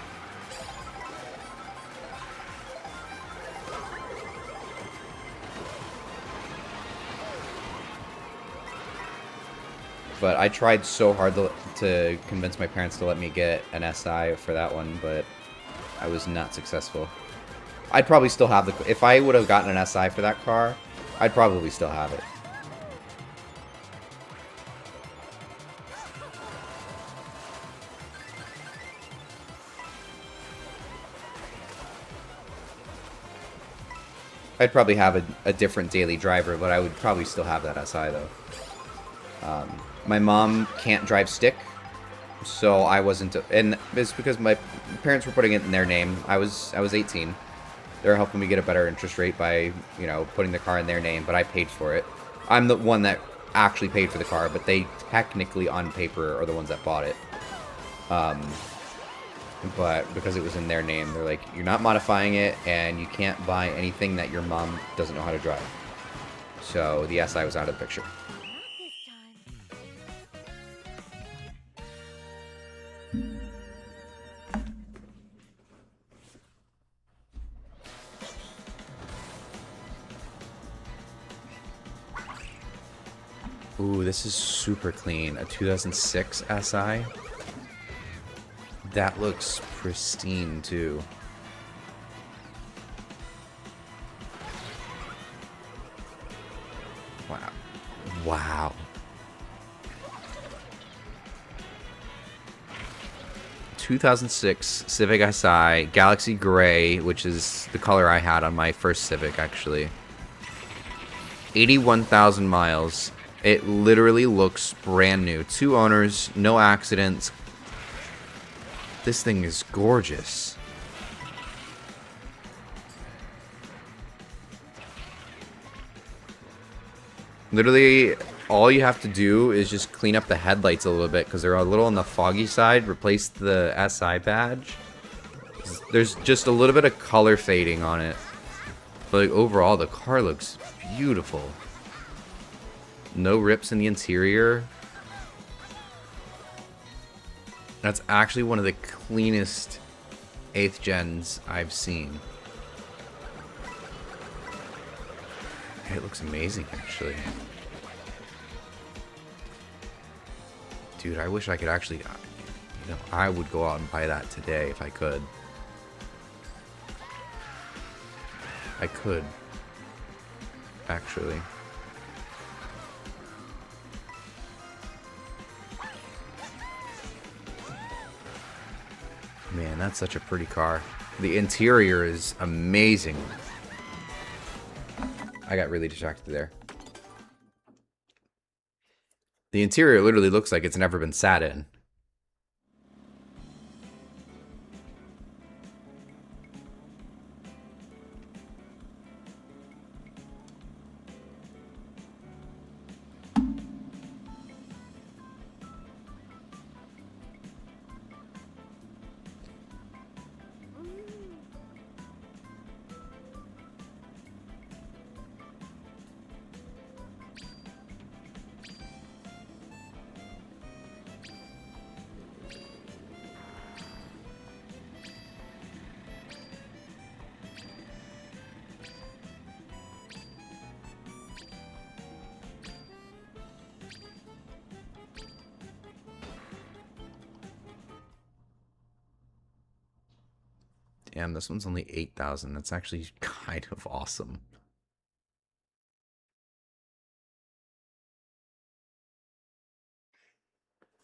But I tried so hard to convince my parents to let me get an SI for that one, but I was not successful. I'd probably still have the... If I would have gotten an SI for that car, I'd probably still have it. I'd probably have a different daily driver, but I would probably still have that SI, though. My mom can't drive stick, so I wasn't... And it's because my parents were putting it in their name. I was 18. They were helping me get a better interest rate by, you know, putting the car in their name, but I paid for it. I'm the one that actually paid for the car, but they technically, on paper, are the ones that bought it. But because it was in their name, they're like, you're not modifying it, and you can't buy anything that your mom doesn't know how to drive. So the SI was out of the picture. Ooh, this is super clean. A 2006 SI. That looks pristine, too. Wow. Wow. 2006 Civic SI, Galaxy Gray, which is the color I had on my first Civic, actually. 81,000 miles. It literally looks brand new. 2 owners, no accidents. This thing is gorgeous. Literally, all you have to do is just clean up the headlights a little bit because they're a little on the foggy side. Replace the SI badge. There's just a little bit of color fading on it. But like, overall, the car looks beautiful. No rips in the interior. That's actually one of the cleanest 8th gens I've seen. It looks amazing, actually. Dude, I wish I could actually... You know, I would go out and buy that today if I could. I could. Actually. Man, that's such a pretty car. The interior is amazing. I got really distracted there. The interior literally looks like it's never been sat in. Damn, this one's only 8,000. That's actually kind of awesome.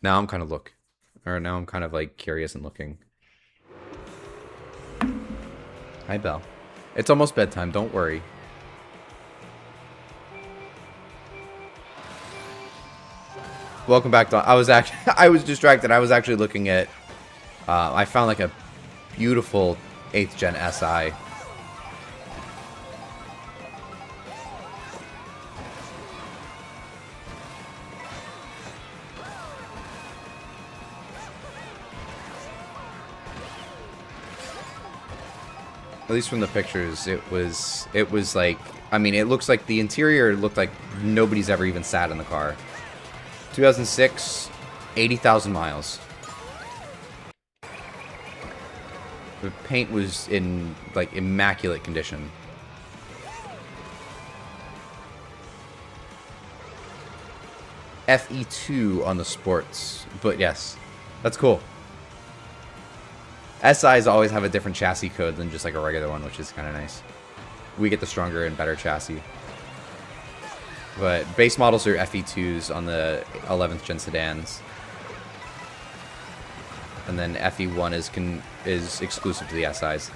Now I'm kind of now I'm kind of like curious and looking. Hi, Belle. It's almost bedtime. Don't worry. Welcome back, Don. I was actually I was distracted. I was actually looking at. I found like a beautiful 8th gen SI. At least from the pictures, it was like, I mean, it looks like the interior looked like nobody's ever even sat in the car. 2006, 80,000 miles. The paint was in like immaculate condition. FE2 on the sports, but yes, that's cool. SIs always have a different chassis code than just like a regular one, which is kind of nice. We get the stronger and better chassis. But base models are FE2s on the 11th gen sedans. And then FE1 is exclusive to the SIs.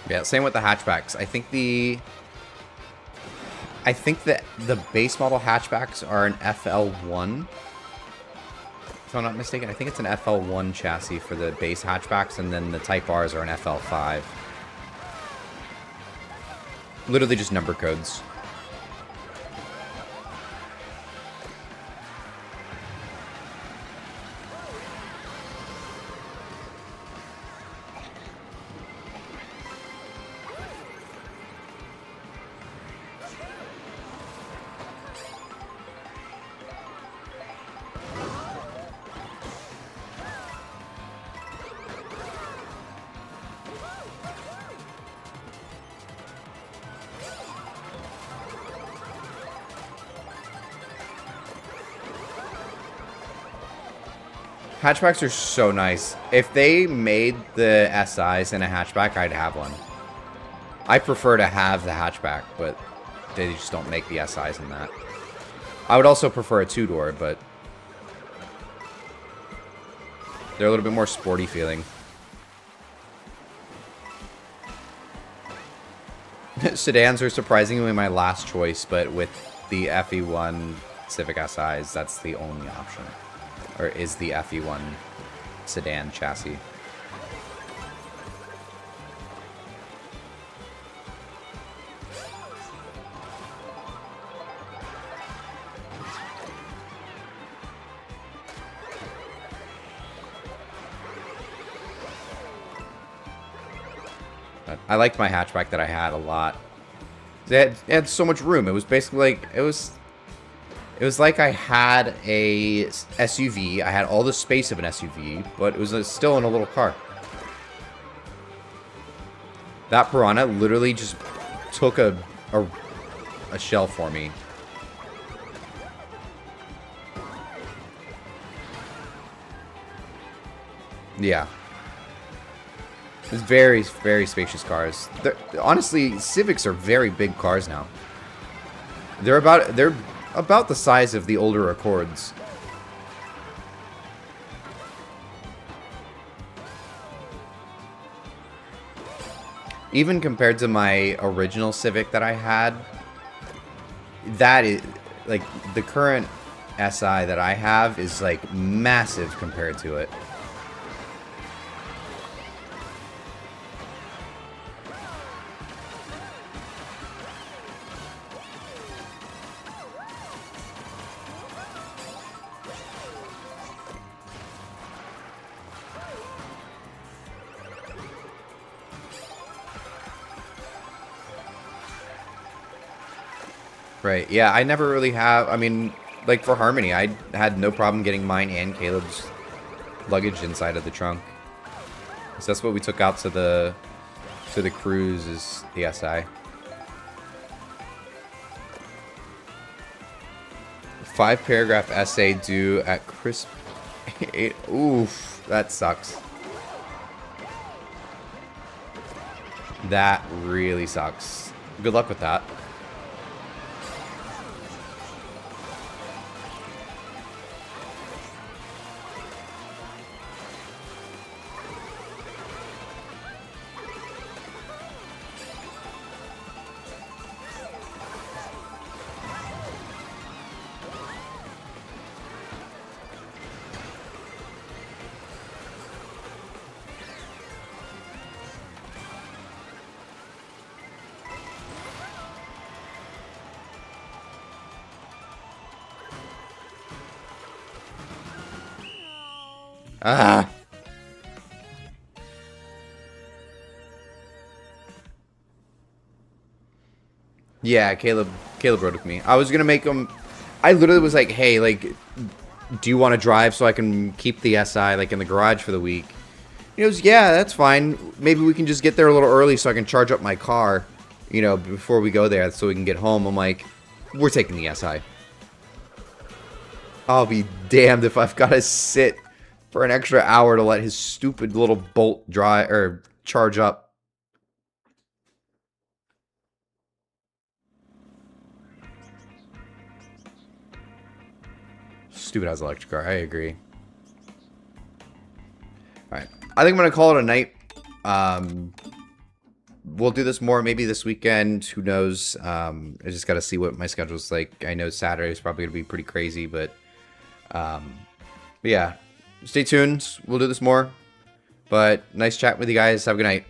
Yeah, same with the hatchbacks. I think that the base model hatchbacks are an FL1. If I'm not mistaken, I think it's an FL1 chassis for the base hatchbacks, and then the Type Rs are an FL5. Literally just number codes. Hatchbacks are so nice. If they made the SIs in a hatchback, I'd have one. I prefer to have the hatchback, but they just don't make the SIs in that. I would also prefer a two-door, but they're a little bit more sporty feeling. Sedans are surprisingly my last choice, but with the FE1 Civic SIs, that's the only option. Or is the FE1 sedan chassis. But I liked my hatchback that I had a lot. It had so much room. It was basically like, it was like I had a SUV. I had all the space of an SUV, but it was still in a little car. That Piranha literally just took a shell for me. Yeah. It's very, very spacious cars. Honestly, Civics are very big cars now. They're about the size of the older Accords. Even compared to my original Civic that I had, that is, like, the current SI that I have is, like, massive compared to it. Right, yeah, I never really have, I mean, like for Harmony, I had no problem getting mine and Caleb's luggage inside of the trunk. So that's what we took out to the cruise is the SI. 5-paragraph essay due at crisp 8. Oof, that sucks. That really sucks. Good luck with that. Ah. Yeah, Caleb rode with me. I was gonna make him. I literally was like, "Hey, like, do you want to drive so I can keep the SI like in the garage for the week?" He goes, "Yeah, that's fine. Maybe we can just get there a little early so I can charge up my car, you know, before we go there, so we can get home." I'm like, "We're taking the SI." I'll be damned if I've got to sit for an extra hour to let his stupid little bolt dry or charge up. Stupid ass electric car. I agree. Alright. I think I'm going to call it a night. We'll do this more maybe this weekend. Who knows? I just got to see what my schedule's like. I know Saturday is probably going to be pretty crazy, but yeah. Stay tuned. We'll do this more. But nice chatting with you guys. Have a good night.